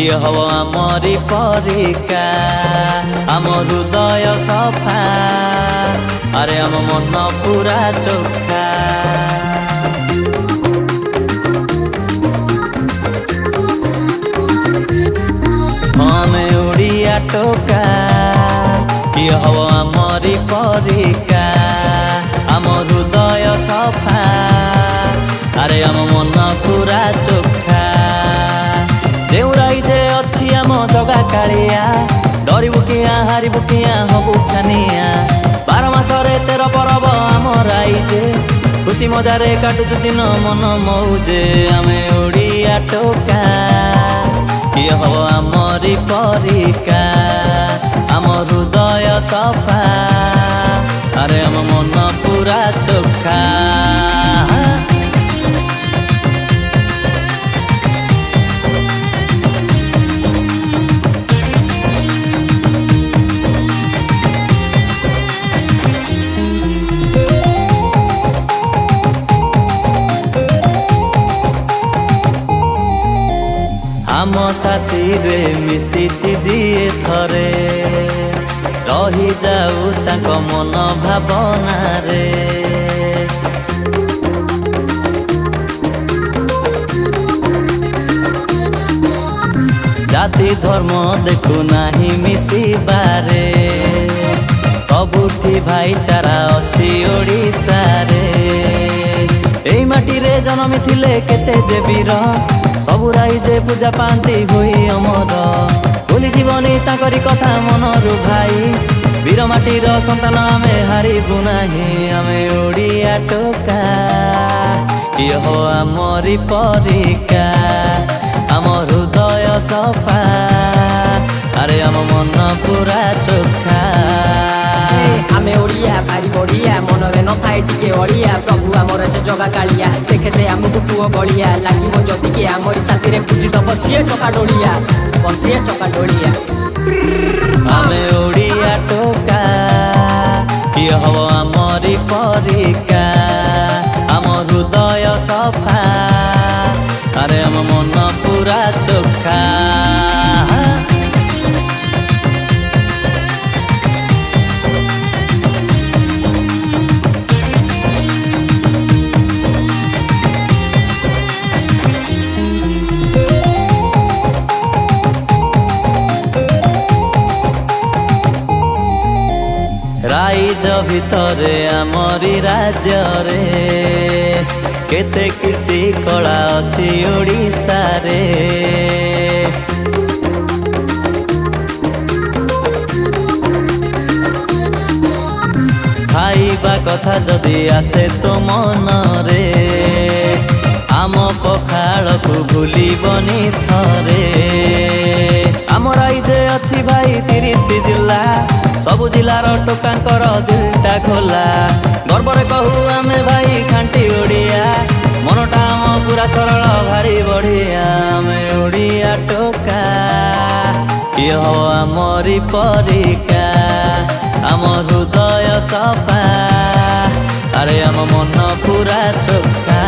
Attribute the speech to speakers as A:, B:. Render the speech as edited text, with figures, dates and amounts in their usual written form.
A: किए हब आमरी परिका आम हृदय सफा अरे आम मन पूरा चोखा आमे उड़िया टोका किए हब आमरी परिका आम हृदय सफा अरे आम मन पूरा चोखा जेउराई जे अच्छी आम जगा कालिया डरबू किया हारबू किया हबू छानिया 12 मासरे 13 परब आमर आईजे खुशी मजारे काटुचु दिन मन मौजे आमे उड़िया टोका किए हब आमरी परिका आम हृदय सफा अरे आम मन पूरा चोखा आम साथी रे मिशिछि जिए थरे रही जाऊ ताक मन भावना रे जाति धर्म देखु नाही मिशिबारे सबुठी भाईचारा अछि ओडिसा रे एई माटी रे जन्मी थिले केते जे वीर सबु राइजे पूजा पाती हुई अमर भूली जीवनी ताकरी कथा मनरु भाई वीर माटीर संतान आमे हारिबु नाही आमे ओडिया टोका किए हो आमरी परिका आम हृदय सफा अरे आम मन पूरा चोखा
B: आमे ओडिया भारी बढ़िया मनरे न थाए टिके अड़िया प्रभु आमर से जगा कालिया देखे से आमको पुओ बड़िया लागिब जदि के आमरी साथी रे पूजी दब सिए चका डोलिया बसिए चका डोलिया
A: आमे ओडिया टोका किए हब आमरी परिका आम हृदय सफा अरे आम मन पूरा चोखा राइज भितरे आमरी राज्य रे केते कीर्ति कला अछि ओडिसा रे खाइबा कथा जदि आसे तो मन रे आम पखाल को भूलिबनी थरे आम राइजे अछि भाई 30 जिला सबु जिलार टोकांकर दिलटा खोला गर्वरे कहू आमे भाई खांटी ओडिया मनटा आम पूरा सरल भारी बढ़िया आमे ओडिया टोका किए हो आमरी परिका आम हृदय सफा अरे आम मन पूरा चोखा।